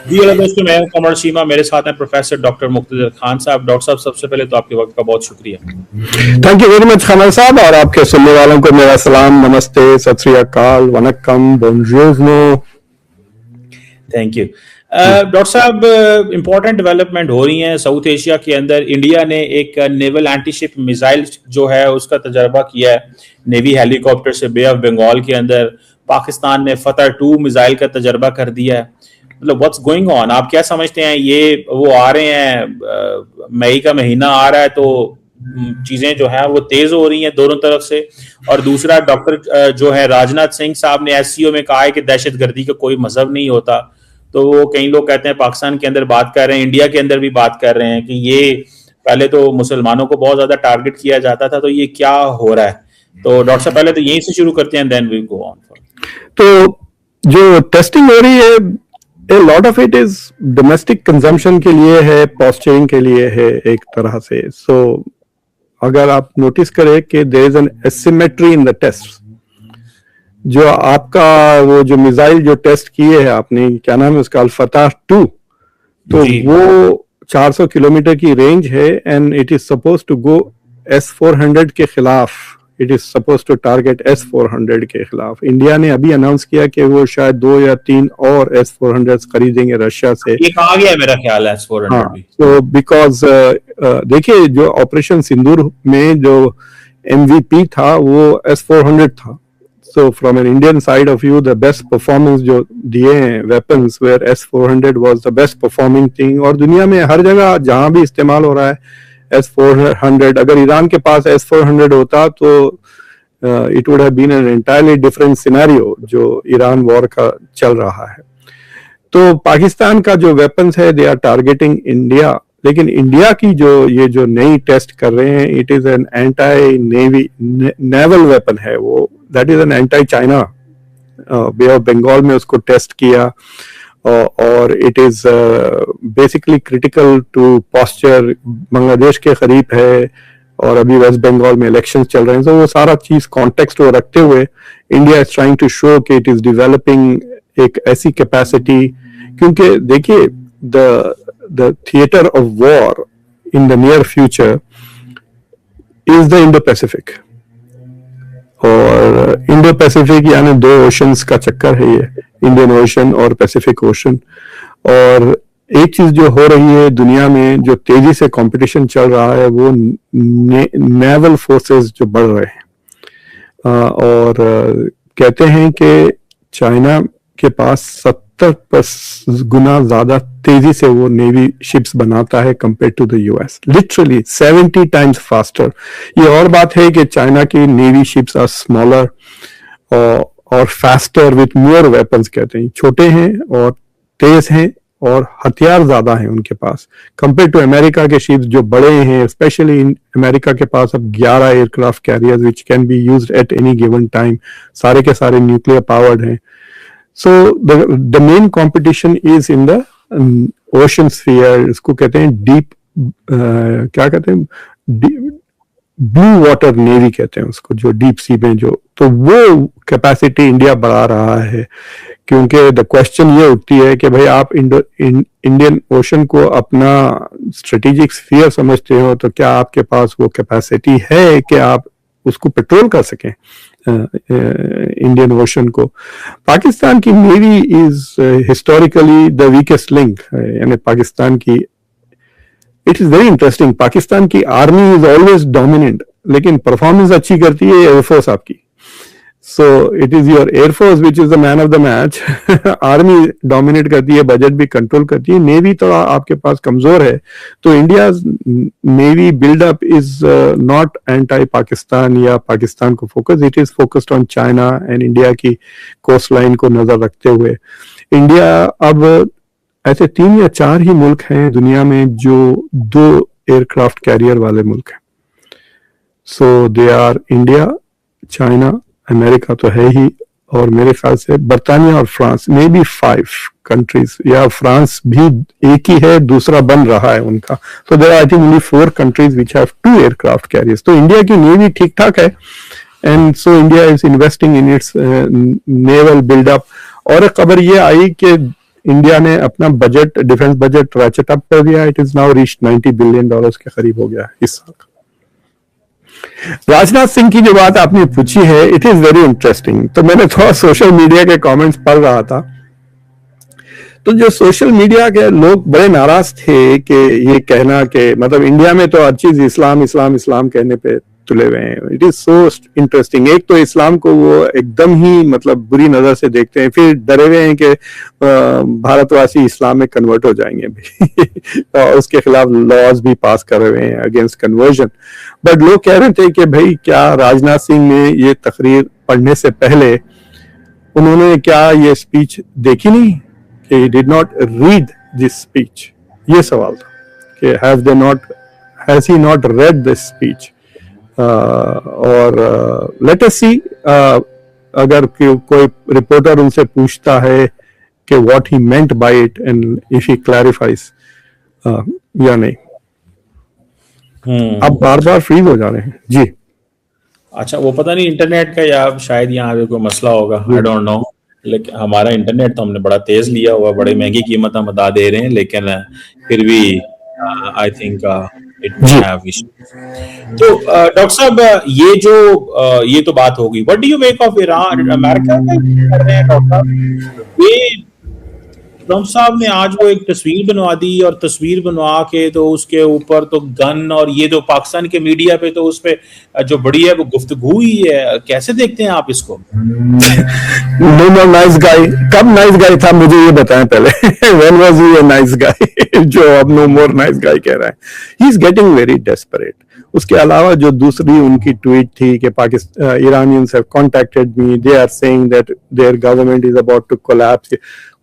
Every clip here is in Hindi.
जी हेलो दोस्तों, मैं हूं कमर शीमा। मेरे साथ हैं प्रोफेसर डॉक्टर मुक्तदर खान साहब। डॉक्टर साहब, सबसे पहले तो आपके वक्त का बहुत शुक्रिया। Thank you very much Qamar साहब, और आपके सुनने वालों को मेरा सलाम, नमस्ते, सत श्री अकाल, वनक्कम, बोंजूर्नो। थैंक यू डॉक्टर साहब। इंपॉर्टेंट डेवलपमेंट हो रही हैं साउथ एशिया के अंदर। इंडिया ने एक नेवल एंटीशिप मिसाइल जो है उसका तजर्बा किया है नेवी हेलीकॉप्टर से बे ऑफ बंगाल के अंदर। पाकिस्तान ने फतह 2 मिसाइल का तजर्बा कर दिया है। मतलब व्हाट्स गोइंग ऑन, आप क्या समझते हैं? ये वो आ रहे हैं, मई का महीना आ रहा है तो चीजें जो है वो तेज हो रही हैं दोनों तरफ से। और दूसरा, डॉक्टर जो है राजनाथ सिंह साहब ने एससीओ में कहा है कि दहशतगर्दी का कोई मजहब नहीं होता। तो वो कई लोग कहते हैं पाकिस्तान के अंदर बात कर रहे हैं, इंडिया के अंदर भी बात कर रहे हैं कि ये पहले तो मुसलमानों को बहुत ज्यादा टारगेट किया जाता था, तो ये क्या हो रहा है? तो डॉक्टर साहब, पहले तो यहीं से शुरू करते हैं, देन वी गो ऑन। तो जो टेस्टिंग हो रही है, a lot of it is domestic consumption के लिए है, पॉस्चरिंग के लिए है एक तरह से। सो अगर आप नोटिस करें कि there is an asymmetry in the test. जो आपका वो जो मिसाइल जो टेस्ट किए है आपने, क्या नाम है उसका, अल-फतह 2, तो वो 400 किलोमीटर की रेंज है and it is suppose to go S-400 के खिलाफ। It is suppose to target S-400 के खिलाफ। इंडिया ने अभी अनाउंस किया कि वो शायद 2 या 3 और S-400 खरीदेंगे रशिया से। ये कहा गया है मेरा ख्याल है S-400 हाँ, भी। तो बिकॉज देखिए, जो ऑपरेशन सिंदूर में जो MVP था वो S-400 था। So from an Indian side of view, the best performance जो दिए हैं weapons where S-400 was the best performing thing। और दुनिया में हर जगह जहां भी इस्तेमाल हो रहा है S-400, अगर ईरान के पास S-400 होता तो it would have been an entirely different scenario जो ईरान वॉर का चल रहा है। तो पाकिस्तान का जो वेपन्स है दे आर टारगेटिंग इंडिया, लेकिन इंडिया की जो नई टेस्ट कर रहे हैं, it is an anti navy naval weapon है वो। That is an anti China. Bay of Bengal में उसको टेस्ट किया, और it is basically critical to posture. Bangladesh के करीब है और अभी वेस्ट बंगाल में इलेक्शंस चल रहे हैं, तो वो सारा चीज कॉन्टेक्स्ट को रखते हुए India is trying to show कि इट इज डेवलपिंग एक ऐसी कैपेसिटी। क्योंकि देखिए, the theater of war in the near future is the Indo-Pacific। और Indo-Pacific यानी 2 ओशंस का चक्कर है ये, इंडियन ओशन और पैसिफिक ओशन। और एक चीज जो हो रही है दुनिया में, जो तेजी से कंपटीशन चल रहा है, वो नेवल फोर्सेस जो बढ़ रहे हैं। और कहते हैं कि चाइना के पास 70 गुना ज्यादा तेजी से वो नेवी शिप्स बनाता है compare to the US। Literally 70 times faster. ये और बात है कि चाइना की नेवी शिप्स आर स्मॉलर और फास्टर विथ मोर वेपन्स। कहते हैं छोटे हैं और तेज हैं और हथियार ज्यादा हैं उनके पास कंपेयर टू अमेरिका के शिप्स जो बड़े हैं। स्पेशली इन अमेरिका के पास अब 11 aircraft carriers which can be used at any given time. सारे के सारे न्यूक्लियर पावर्ड हैं। So the main competition is in the ocean sphere। इसको कहते हैं डीप, क्या कहते हैं, ब्लू वाटर नेवी कहते हैं उसको, जो डीप सी में जो, तो वो कैपेसिटी इंडिया बढ़ा रहा है। क्योंकि द क्वेश्चन ये उठती है कि भाई आप इंडियन ओशन को अपना स्ट्रेटेजिक स्फीयर समझते हो, तो क्या आपके पास वो कैपेसिटी है कि आप उसको पेट्रोल कर सकें इंडियन ओशन को। पाकिस्तान की navy is historically the weakest link. यानी पाकिस्तान की, it is very interesting, Pakistan की आर्मी इज ऑलवेज डोमिनेंट, लेकिन परफॉर्मेंस अच्छी करती है एयरफोर्स आपकी। So it is your air force which is the man of the match. Army dominate करती है, बजट भी कंट्रोल करती है, नेवी थोड़ा आपके पास्ट कमजोर है। तो India navy buildup is not anti Pakistan या पाकिस्तान को focus, it is focused on China and India की कोस्ट लाइन को नजर रखते हुए। इंडिया अब ऐसे 3 या 4 ही मुल्क हैं दुनिया में जो 2 एयरक्राफ्ट कैरियर वाले मुल्क हैं। So they are India, China, America तो है ही, और मेरे ख्याल से बर्तानिया और फ्रांस, मे बी 5 कंट्रीज, या फ्रांस भी एक ही है, दूसरा बन रहा है उनका। तो there are I think only 4 countries which have 2 aircraft carriers. तो इंडिया की नेवी ठीक ठाक है, and so India is investing in its naval buildup. और खबर ये आई कि इंडिया ने अपना budget, defence budget ratchet up कर दिया। It is now reach $90 billion के करीब हो गया इस साल। राजनाथ सिंह की जो बात आपने पूछी है, इट इज वेरी इंटरेस्टिंग। तो मैंने थोड़ा सोशल मीडिया के कमेंट्स पढ़ रहा था, तो जो सोशल मीडिया के लोग बड़े नाराज थे कि ये कहना कि मतलब इंडिया में तो हर चीज इस्लाम इस्लाम इस्लाम कहने पे तुले हुए हैं। It is so interesting. एक तो इस्लाम को वो एकदम ही मतलब बुरी नजर से देखते हैं, फिर डरे हुए हैं कि भारतवासी इस्लाम में कन्वर्ट हो जाएंगे और उसके खिलाफ लॉज भी पास कर रहे हैं अगेंस्ट कन्वर्जन। बट लोग कह रहे थे कि भाई क्या राजनाथ सिंह ने ये तकरीर पढ़ने से पहले उन्होंने क्या ये स्पीच देखी नहीं, कि he did not read this speech? ये सवाल था कि has he not read this speech? और let us see, अगर कोई रिपोर्टर उनसे पूछता है कि what he meant by it and if he clarifies या नहीं। अब बार बार फ्रीज हो जा रहे हैं जी। अच्छा, वो पता नहीं इंटरनेट का या शायद यहाँ पे कोई मसला होगा, आई डोंट नो। लेकिन हमारा इंटरनेट तो हमने बड़ा तेज लिया हुआ, बड़े महंगी कीमत हम अदा दे रहे हैं, लेकिन फिर भी I think it may have issues. तो डॉक्टर साहब, ये तो बात होगी। What do you make of Iran? America में कर रहे हैं डॉक्टर साहब, ये ट्रम्प साहब ने आज वो एक तस्वीर बनवा दी, और तस्वीर बनवा के तो उसके ऊपर तो गन, और ये तो पाकिस्तान के मीडिया पे तो उस पे जो बड़ी है वो गुफ्तगू ही है। कैसे देखते हैं आप इसको? No more nice guy। कब नाइस गाय था मुझे ये बताएं पहले। When was he a nice guy? जो अब no more nice guy कह रहा है। He is getting very desperate। उसके अलावा जो दूसरी उनकी ट्वीट थी कि Pakistan Iranians have contacted me, they are saying that their government is about to collapse।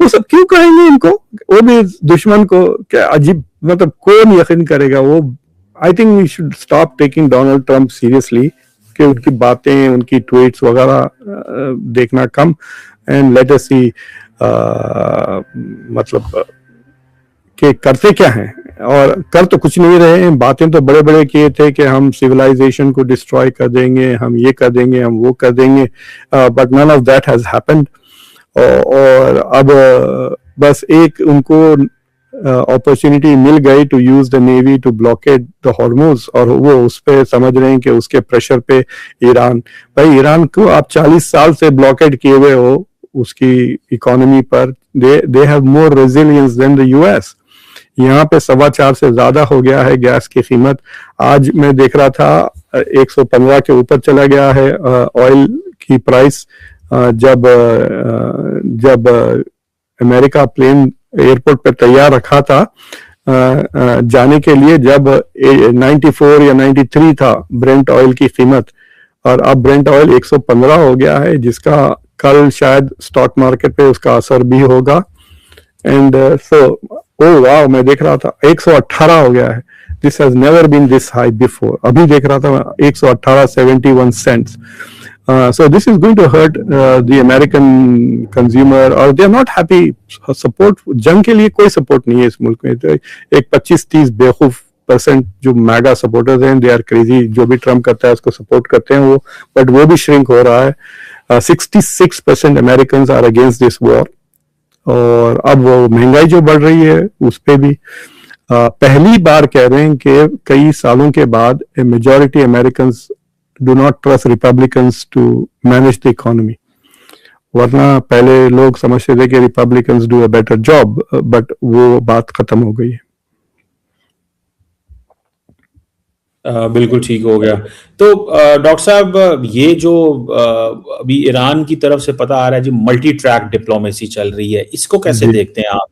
वो सब क्यों कहेंगे इनको? वो भी दुश्मन को, क्या अजीब, मतलब कौन यकीन करेगा वो। I think we should stop taking Donald Trump seriously, कि उनकी बातें, उनकी ट्वीट्स वगैरह देखना कम, एंड लेट अस सी मतलब कि करते क्या हैं, और कर तो कुछ नहीं रहे हैं। बातें तो बड़े बड़े किए थे कि हम सिविलाइजेशन को डिस्ट्रॉय कर देंगे, हम ये कर देंगे, हम वो कर देंगे, but none of that has happened. और अब बस एक उनको अपॉर्चुनिटी मिल गई to use the navy to blockade the Hormuz, और वो उस पे समझ रहे हैं कि उसके प्रेशर पे ईरान, भाई ईरान को आप 40 साल से ब्लॉकेड किए हुए हो उसकी इकोनॉमी पर। They have more resilience than the US. यहाँ पे 4.25 से ज्यादा हो गया है गैस की कीमत। आज मैं देख रहा था 115 के ऊपर चला गया है ऑयल की प्राइस। जब अमेरिका प्लेन एयरपोर्ट पे तैयार रखा था जाने के लिए, जब 94 या 93 था ब्रेंट ऑयल की कीमत, और अब ब्रेंट ऑयल 115 हो गया है, जिसका कल शायद स्टॉक मार्केट पे उसका असर भी होगा। एंड सो ओ वाह, मैं देख रहा था 118 हो गया है। This has never been this high before. अभी देख रहा था 118, 71 cents. So this is going to hurt the American consumer, और they are not happy। Support, जंग के लिए कोई सपोर्ट नहीं है इस मुल्क में। तो एक 25-30 बेवकूफ % जो मैगा सपोर्टर्स हैं, दे आर क्रेजी। जो भी ट्रम्प करता है उसको सपोर्ट करते हैं वो, बट वो भी श्रिंक हो रहा है। 66% American are against this war. और अब वो महंगाई जो बढ़ रही है उस पे भी पहली बार कह रहे हैं कि कई सालों के बाद majority American do not trust Republicans to manage the economy। वरना पहले लोग समझते थे कि Republicans do a better job, but वो बात खत्म हो गई है। बिल्कुल ठीक हो गया। तो डॉक्टर साहब, ये जो अभी ईरान की तरफ से पता आ रहा है जी मल्टी ट्रैक डिप्लोमेसी चल रही है, इसको कैसे देखते हैं आप?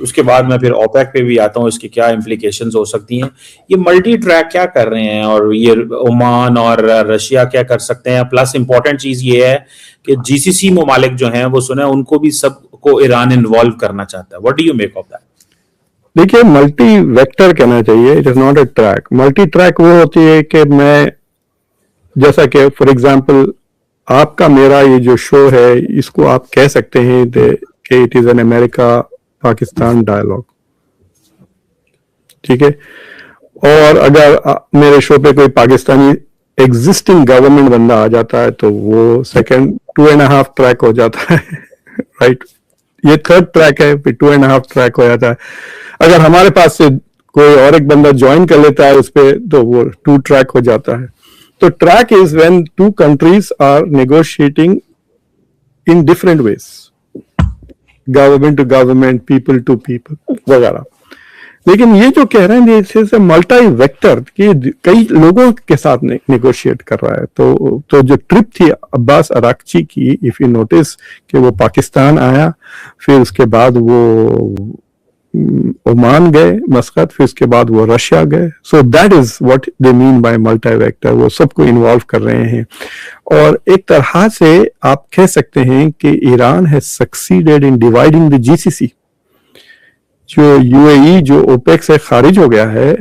उसके बाद मैं फिर ओपेक पे भी आता हूँ, इसकी क्या इम्प्लीकेशंस हो सकती हैं। ये मल्टी ट्रैक क्या कर रहे हैं, और ये ओमान और रशिया क्या कर सकते हैं? प्लस इंपॉर्टेंट चीज ये है कि जीसीसी ममालिक जो हैं वो सुना है उनको भी सबको ईरान इन्वॉल्व करना चाहता है। What do you make of that? देखिए, मल्टी वेक्टर कहना चाहिए, it is not a track. Multi track वो होती है कि मैं, जैसा कि फॉर एग्जांपल आपका मेरा ये जो शो है, इसको आप कह सकते हैं कि it is an America Pakistan dialogue, ठीक है। और अगर मेरे शो पे कोई पाकिस्तानी एग्जिस्टिंग गवर्नमेंट बंदा आ जाता है तो वो सेकंड 2.5 ट्रैक हो जाता है, राइट। ये थर्ड ट्रैक है, फिर 2.5 ट्रैक हो जाता है। अगर हमारे पास से कोई और एक बंदा ज्वाइन कर लेता है उस पर, तो वो 2 ट्रैक हो जाता है। तो track is when 2 countries are negotiating in different ways, government to government, people to people वगैरह। लेकिन ये जो कह रहे हैं जैसे मल्टी वेक्टर कि कई लोगों के साथ नेगोशिएट कर रहा है। तो जो ट्रिप थी अब्बास अराकची की, इफ यू नोटिस कि वो पाकिस्तान आया, फिर उसके बाद वो ओमान गए मस्कत, फिर उसके बाद वो रशिया गए। So that is what they mean by multi vector, वो सबको इन्वॉल्व कर रहे हैं। और एक तरह से आप कह सकते हैं कि Iran has succeeded in dividing the GCC. जो यूएई जो ओपेक से खारिज हो गया है,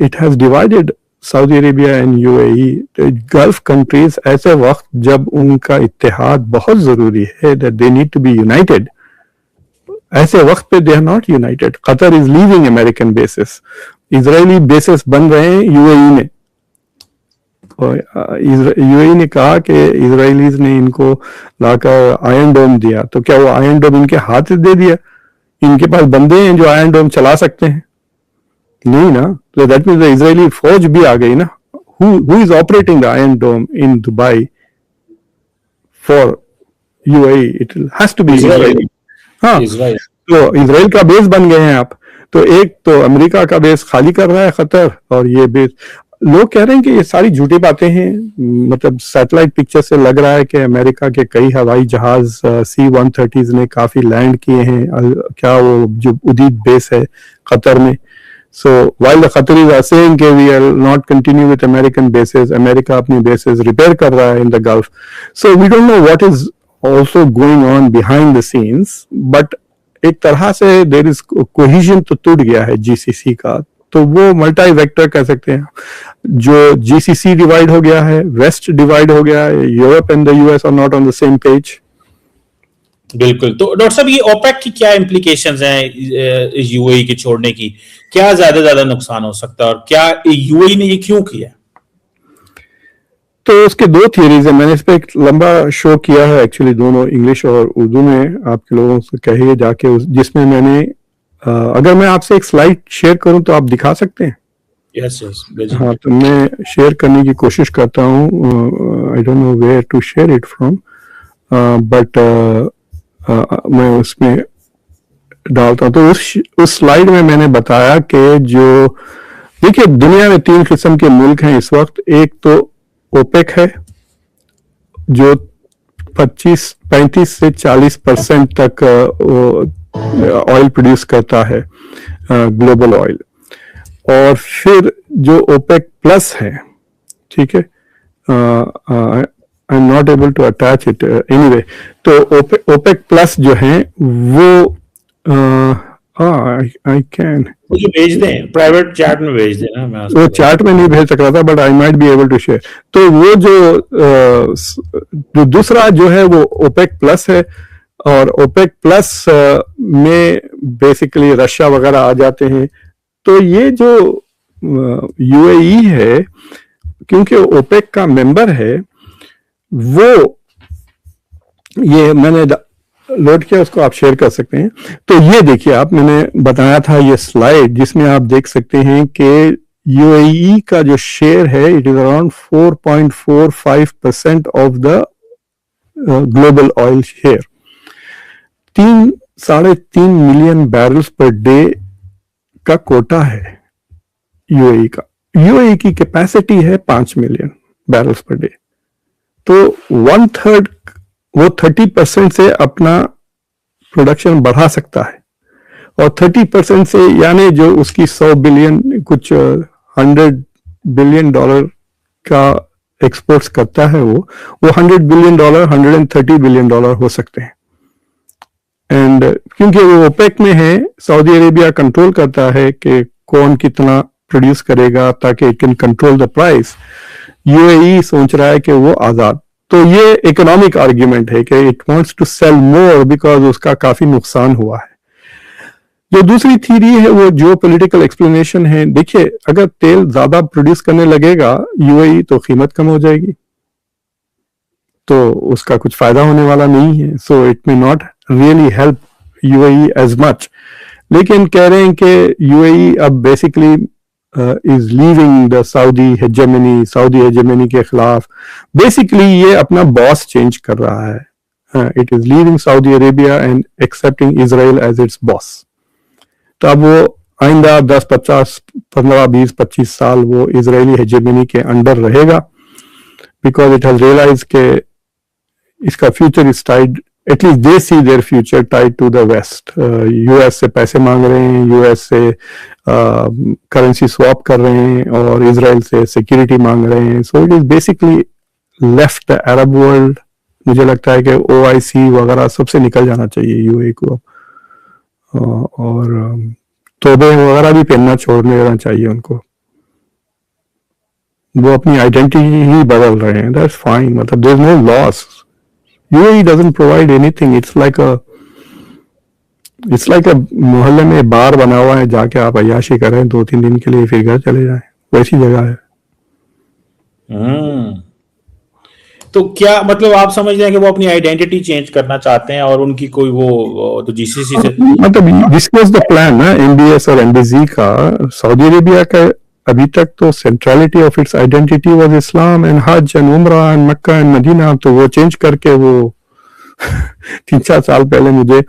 it has divided Saudi Arabia and UAE, gulf countries, ऐसे वक्त जब उनका इत्तेहाद बहुत जरूरी है, that they need to be united, ऐसे वक्त पे they are not united. Qatar is leaving American bases, Israeli bases बन रहे हैं यूएई में। यूएई ने कहा कि इजरायलीज ने इनको लाकर आयरन डोम दिया, तो क्या वो आयरन डोम इनके हाथ से दे दिया? इनके पास बंदे हैं जो आयरन डोम चला सकते हैं? नहीं ना। तो दैट मीन्स इजरायली फौज भी आ गई ना। Who is operating the Iron Dome in Dubai for UAE? It has to be Israeli. हाँ, तो इजराइल का बेस बन गए हैं आप। तो एक तो अमेरिका का बेस खाली कर रहा है खतर, और ये बेस लोग कह रहे हैं कि ये सारी झूठी बातें हैं। मतलब सैटेलाइट पिक्चर से लग रहा है कि अमेरिका के कई हवाई जहाज C-130 ने काफी लैंड किए हैं। क्या वो जो उदीद बेस है कतर में। So while the Qataris are saying कि we are not continue with American bases, America अपनी बेसेस रिपेयर कर रहा है in the Gulf. So we don't know what is also going on behind the scenes, but एक तरह से there is cohesion तो टूट गया है जीसीसी का। तो वो मल्टी वेक्टर कह सकते हैं। जो जीसीसी डिवाइड हो गया है, वेस्ट डिवाइड हो गया है, Europe and the US are not on the same page. बिल्कुल। तो डॉक्टर साहब, ये ओपेक की क्या इम्प्लीकेशंस हैं यूएई के छोड़ने की? क्या ज्यादा नुकसान हो सकता है, और क्या यूएई ने ये क्यों किया? तो उसके 2 थियरीज है। मैंने इस पर एक लंबा शो किया है एक्चुअली, दोनों इंग्लिश और उर्दू में। आपके लोगों से कहिए जाके, जिसमें मैंने अगर मैं आपसे एक स्लाइड शेयर करूं तो आप दिखा सकते हैं? यस। हाँ, तो मैं शेयर करने की कोशिश करता हूँ। I don't know where to share it from, but मैं उसमें डालता हूँ। तो उस स्लाइड में मैंने बताया कि जो देखिए, दुनिया में 3 किस्म के मुल्क हैं इस वक्त। एक तो ओपेक है जो 35 से 40% तक ऑयल प्रोड्यूस करता है, ग्लोबल ऑयल। और फिर जो ओपेक प्लस है, ठीक है, I am not able to attach it anyway. तो ओपेक प्लस जो है वो आई कैन, मुझे भेज दें, प्राइवेट चैट में भेज देना। मैं वो चैट में नहीं भेज सक रहा था, but I might be able to share. तो वो जो दूसरा जो है वो ओपेक प्लस है, और ओपेक प्लस में बेसिकली रशिया वगैरह आ जाते हैं। तो ये जो यूएई है, क्योंकि ओपेक का मेंबर है, वो ये मैंने लोड किया, उसको आप शेयर कर सकते हैं। तो ये देखिए आप, मैंने बताया था ये स्लाइड जिसमें आप देख सकते हैं कि यूएई का जो शेयर है, it is around 4.45% of the global oil share. 3.5 million barrels per day का कोटा है यूएई का। यूएई की कैपेसिटी है 5 मिलियन बैरल्स पर डे। तो 1/3 वो 30% से अपना प्रोडक्शन बढ़ा सकता है, और 30% से यानी जो उसकी 100 बिलियन कुछ 100 बिलियन डॉलर का एक्सपोर्ट्स करता है, वो 100 बिलियन डॉलर, 130 बिलियन डॉलर हो सकते हैं। एंड क्योंकि वो ओपेक में है, सऊदी अरेबिया कंट्रोल करता है कि कौन कितना प्रोड्यूस करेगा ताकि it can control the price. UAE सोच रहा है कि वो आजाद। तो ये इकोनॉमिक आर्ग्यूमेंट है कि it wants to sell more because उसका काफी नुकसान हुआ है। जो दूसरी थ्योरी है वो जियो पॉलिटिकल एक्सप्लेनेशन है। देखिए, अगर तेल ज्यादा प्रोड्यूस करने लगेगा यूएई तो कीमत कम हो जाएगी, तो उसका कुछ फायदा होने वाला नहीं है। So it may not really help UAE as much. लेकिन कह रहे हैं कि UAE अब basically is leaving the Saudi hegemony के खिलाफ बेसिकली ये अपना बॉस चेंज कर रहा है. It is leaving Saudi Arabia and accepting Israel as its boss. तो अब वो आइंदा 10, 50, 15, 20, 25 साल वो इजरायली हेजेमनी के अंडर रहेगा, बिकॉज इट हैज रियलाइज के इसका future is tied, at least they see their future tied to the west. US से पैसे मांग रहे हैं, यूएस से करेंसी स्वैप कर रहे हैं और इजराइल से सिक्योरिटी मांग रहे हैं. So it is basically left the Arab world. मुझे लगता है कि OIC वगैरह सबसे निकल जाना चाहिए यूएई को, और तोबे वगैरह भी पहनना छोड़ देना चाहिए उनको. वो अपनी आइडेंटिटी ही बदल रहे हैं. दैट्स फाइन, मतलब there is no loss. UAE doesn't provide anything. It's like a मोहल्ले में बार बना हुआ है, जाके आप अय्याशी करें 2-3 दिन के लिए, फिर घर चले जाएं, वैसी जगह है. तो क्या मतलब आप समझ रहे हैं कि वो अपनी आइडेंटिटी चेंज करना चाहते हैं और उनकी कोई वो तो GCC से मतलब दिस वाज द प्लान ना MBS और MBZ का. सऊदी अरेबिया का अभी तक तो centrality of its identity was Islam and हज एंड उम्रा एंड मक्का एंड मदीना. तो वो चेंज करके वो 3-4 साल पहले मुझे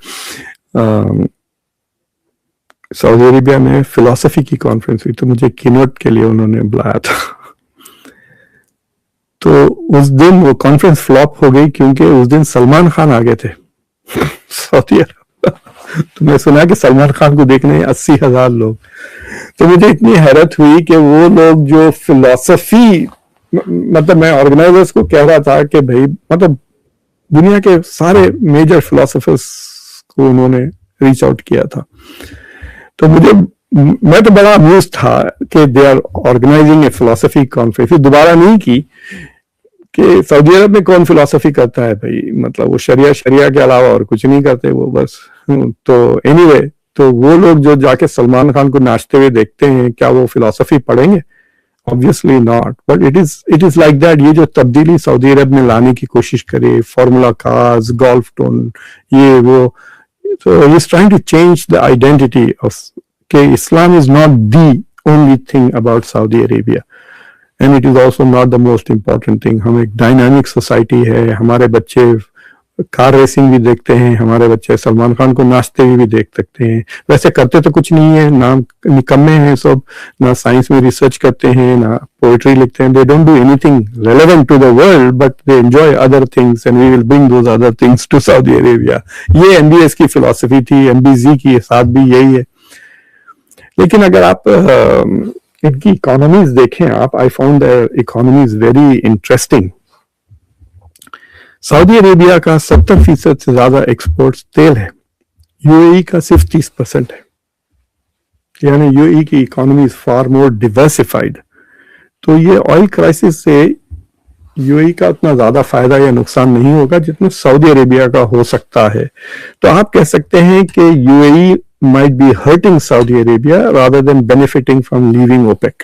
सऊदी अरेबिया में फिलॉसफी की कॉन्फ्रेंस हुई, तो मुझे कीनोट के लिए उन्होंने बुलाया था. तो उस दिन वो कॉन्फ्रेंस फ्लॉप हो गई क्योंकि उस दिन सलमान खान आ गए थे सऊदी अरब. तो मैं सुना कि सलमान खान को देखने 80,000 लोग. तो मुझे इतनी हैरत हुई कि वो लोग जो फिलॉसफी, मतलब मैं ऑर्गेनाइजर्स को कह रहा था कि भाई मतलब दुनिया के सारे मेजर फिलोसोफर्स को उन्होंने रीच आउट किया था. तो मैं तो बड़ा अम्यूज था कि they are organising a philosophy conference. फिर दोबारा नहीं की कि सऊदी अरब में कौन फिलोसफी करता है भाई, मतलब वो शरिया के अलावा और कुछ नहीं करते वो बस. तो एनीवे, तो वो लोग जो जाके सलमान खान को नाचते हुए देखते हैं, क्या वो फिलोसफी पढ़ेंगे? Obviously not. But it is like that. ये जो तब्दीली सऊदी अरब में लाने की कोशिश करे, फार्मूला कार्स, गोल्फ टोन, ये वो, so he is trying to change the identity of Islam is not the only thing about Saudi Arabia, and it is also not the most important thing. हम एक डायनामिक सोसाइटी है, हमारे बच्चे कार रेसिंग भी देखते हैं, हमारे बच्चे सलमान खान को नाचते हुए भी देख सकते हैं. वैसे करते तो कुछ नहीं है, ना निकम्मे हैं सब, ना साइंस में रिसर्च करते हैं, ना पोइट्री लिखते हैं. They don't do anything relevant to the world, but they enjoy other things and we will bring those other things to Saudi Arabia. ये MBS की फिलॉसफी थी, MBZ की साथ भी यही है. लेकिन अगर आप इनकी इकोनॉमीज देखें आप, I found their economies very interesting. Saudi Arabia का 70% से ज्यादा एक्सपोर्ट तेल है, UAE का सिर्फ 30% है. यानी UAE की economy is far more diversified. तो ये ऑयल क्राइसिस से UAE का उतना ज्यादा फायदा या नुकसान नहीं होगा जितना सऊदी अरेबिया का हो सकता है. तो आप कह सकते हैं कि UAE might be hurting Saudi Arabia rather than benefiting from leaving OPEC.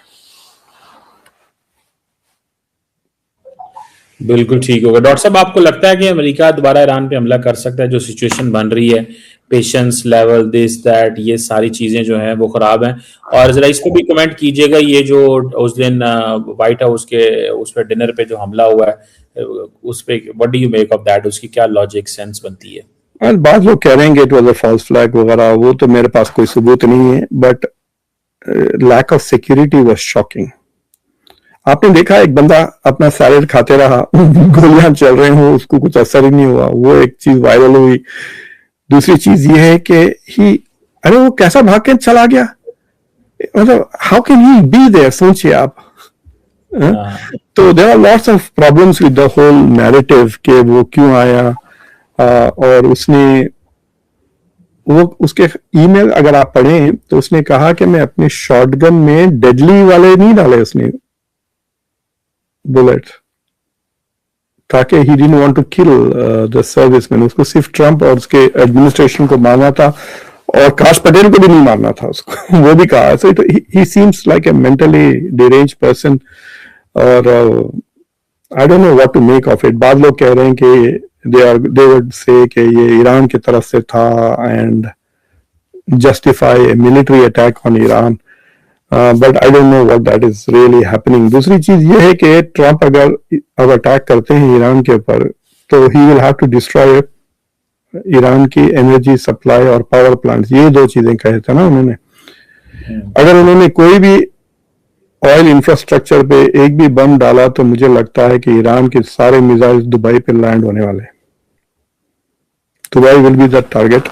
बिल्कुल ठीक होगा. डॉक्टर साहब, आपको लगता है कि अमेरिका दोबारा ईरान पे हमला कर सकता है? जो सिचुएशन बन रही है, पेशेंस लेवल, दिस दैट, ये सारी चीजें जो हैं वो खराब हैं. और जरा इस पे भी कमेंट कीजिएगा, ये जो उस दिन व्हाइट हाउस के उस पे डिनर पे जो हमला हुआ है, उस पे what do you make of that? उसकी क्या लॉजिक सेंस बनती है? बाद लोग कह रहे हैं it was a false flag वगैरह, वो तो मेरे पास कोई सबूत नहीं है, but lack of security was shocking. आपने देखा एक बंदा अपना सैलेड खाते रहा, गोलियां चल रहे हो, उसको कुछ असर ही नहीं हुआ, वो एक चीज वायरल हुई. दूसरी चीज ये है कि अरे वो कैसा भाग के चला गया, मतलब how can he be there, सोचिए आप. तो there are lots of problems with the whole narrative कि वो क्यों आया. और उसके ईमेल अगर आप पढ़ें तो उसने कहा कि मैं अपने शॉटगन में डेडली वाले नहीं डाले उसने बुलेट, ताकि he didn't want to kill the serviceman. उसको सिर्फ ट्रंप और उसके एडमिनिस्ट्रेशन को मारना था और काश पटेल को भी नहीं मारना था उसको. वो भी कहा. So he seems like a mentally deranged person, और I don't know what to make of it. बाद लोग कह रहे हैं कि दे वुड से कि ये ईरान की तरफ से था and justify military attack on Iran, but I don't know what that is really happening. दूसरी चीज ये है कि ट्रंप अगर अब अटैक करते हैं ईरान के ऊपर तो he will have to destroy Iran की एनर्जी सप्लाई और पावर प्लांट्स, ये दो चीजें कहे थे ना उन्होंने। अगर उन्होंने कोई भी ऑयल इंफ्रास्ट्रक्चर पे एक भी बम डाला तो मुझे लगता है कि ईरान के सारे मिसाइल दुबई पे लैंड होने वाले। Dubai will be the target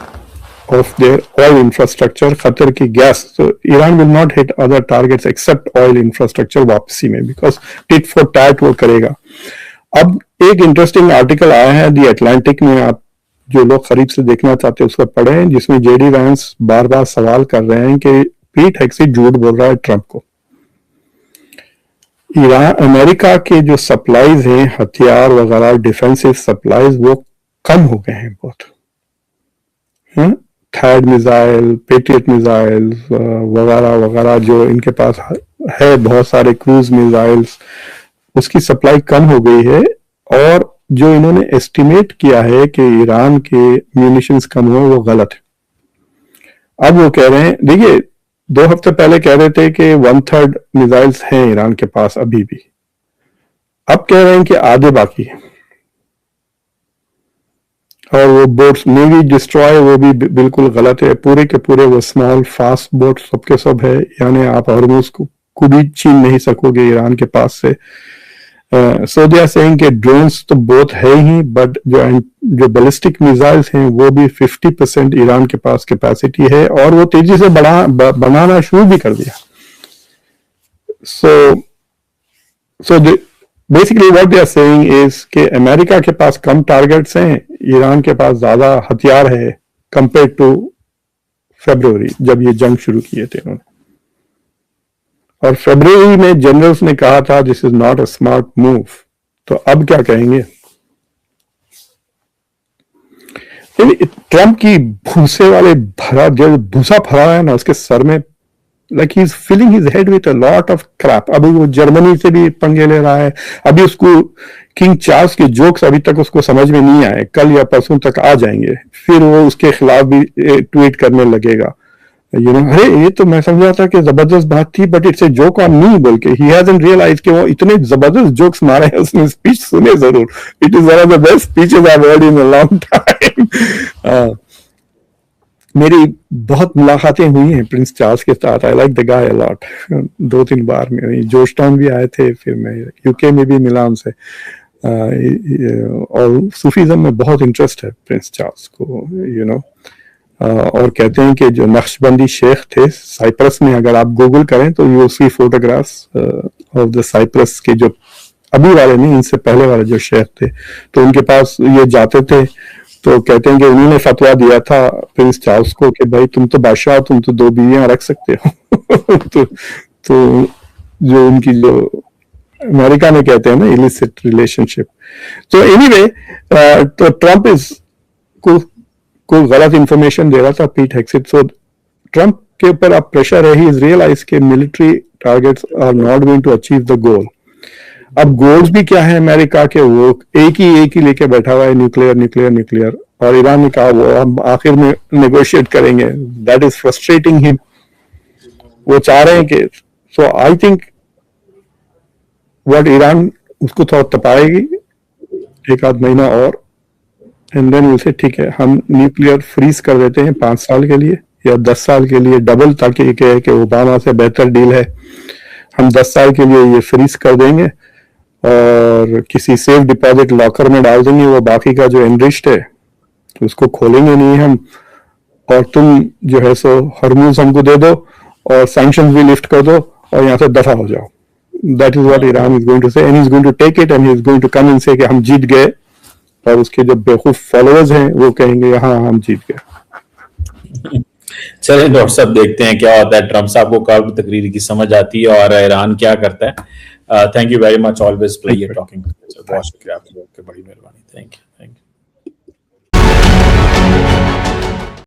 of their oil infrastructure. Qatar की गैस, तो Iran will not hit other targets except oil infrastructure वापसी में, बिकॉज टिट फॉर टैट वो करेगा। अब एक इंटरेस्टिंग आर्टिकल आया है दी अटलांटिक में, आप जो लोग करीब से देखना चाहते हैं उसको पढ़े, जिसमें जेडी वैंस बार बार सवाल कर रहे हैं कि पीट हेग्सेट झूठ बोल रहा है ट्रंप को। ईरान अमेरिका के जो सप्लाईज हैं हथियार वगैरह डिफेंसिव सप्लाईज वो कम हो गए हैं बहुत। थर्ड मिसाइल, पेट्रियट मिसाइल वगैरह वगैरह जो इनके पास है, बहुत सारे क्रूज मिसाइल्स, उसकी सप्लाई कम हो गई है। और जो इन्होंने एस्टिमेट किया है कि ईरान के म्यूनिशंस कम हो, वो गलत है। अब वो कह रहे हैं, देखिए 2 हफ्ते पहले कह रहे थे कि 1/3 मिसाइल्स हैं ईरान के पास अभी भी, अब कह रहे हैं कि आधे बाकी है। और वो बोट्स नेवी डिस्ट्रॉय, वो भी बिल्कुल गलत है। पूरे के पूरे वो स्मॉल फास्ट बोट सबके सब है, यानी आप हॉर्मुज को भी छीन नहीं सकोगे ईरान के पास से। सो दे आर सेइंग कि ड्रोन्स तो बहुत है ही, बट जो बैलिस्टिक मिसाइल्स हैं वो भी 50% ईरान के पास कैपेसिटी है, और वो तेजी से बनाना शुरू भी कर दिया। So basically what they are saying is कि अमेरिका के पास कम टारगेट्स हैं, ईरान के पास ज्यादा हथियार है कंपेयर टू फरवरी जब ये जंग शुरू किए थे उन्होंने। और फरवरी में जनरल्स ने कहा था this is not a smart move, तो अब क्या कहेंगे? ट्रंप की भूसे वाले भरा जो भूसा भरा है ना उसके सर में, like he is filling his head with a lot of crap. अभी वो जर्मनी से भी पंगे ले रहा है, अभी उसको किंग चार्ल्स के जोक्स अभी तक उसको समझ में नहीं आए, कल या परसों तक आ जाएंगे, फिर वो उसके खिलाफ भी ट्वीट करने लगेगा। अरे ये तो मैं समझा था कि जबरदस्त बात थी, but it's a joke on me बोल के। ही हैजंट रियलाइज कि वो इतने जबरदस्त जोक्स मारे हैं उसने। स्पीच सुने जरूर, it is one of the best speeches I have heard in a long time. मेरी बहुत मुलाकातें हुई हैं प्रिंस चार्ल्स के साथ, I like the guy a lot. 2-3 बार में जॉर्ज टाउन भी आए थे, फिर मैं यूके में भी मिला उनसे। और सूफीज्म में बहुत इंटरेस्ट है प्रिंस चार्ल्स को, और कहते हैं कि जो नक्शबंदी शेख थे साइप्रस में, अगर आप गूगल करें तो you see photographs of the Cyprus के, जो अभी वाले नहीं, इनसे पहले वाले जो शेख थे, तो उनके पास ये जाते थे। तो कहते हैं कि उन्होंने फतवा दिया था प्रिंस चार्ल्स को कि भाई तुम तो बादशाह, तुम तो 2 बीवियां रख सकते हो। तो जो उनकी जो अमेरिका में कहते हैं ना इलिसिट रिलेशनशिप। तो एनीवे, तो ट्रंप को गलत इंफॉर्मेशन दे रहा था पीट हेग्सेट। सो ट्रंप के ऊपर अब प्रेशर है, ही इज रियलाइज के military targets are not going to achieve the goal. अब गोल्स भी क्या है अमेरिका के, वो एक ही लेके बैठा हुआ है, न्यूक्लियर। और ईरान ने कहा वो हम आखिर में नेगोशिएट करेंगे। That is frustrating him. वो चाह रहे हैं कि, सो आई थिंक व्हाट ईरान उसको थोड़ा तपाएगी 1-आध महीना और, एंड देन उसे ठीक है हम न्यूक्लियर फ्रीज कर देते हैं 5 साल के लिए या 10 साल के लिए, डबल, ताकि ये कहे कि ओबामा से बेहतर डील है, हम 10 साल के लिए ये फ्रीज कर देंगे और किसी सेफ डिपॉजिट लॉकर में डाल देंगे, वो बाकी का जो एनरिच्ड है उसको खोलेंगे नहीं हम, और तुम जो है सो हॉर्मुज हमको दे दो और सैंक्शंस भी लिफ्ट कर दो और यहाँ से दफा हो जाओ। That is what Iran is going to say, and he is going to take it, and he is going to come and say कि हम जीत गए, और उसके जो बेवकूफ फॉलोअर्स हैं वो कहेंगे हाँ हम जीत गए। चलिए डॉक्टर साहब, देखते हैं क्या होता है, ट्रंप साहब को कब तकरीर की समझ आती है और ईरान क्या करता है। Thank you very much, always pleasure talking. बहुत शुक्रिया आपकी, बड़ी मेहरबानी, थैंक यू।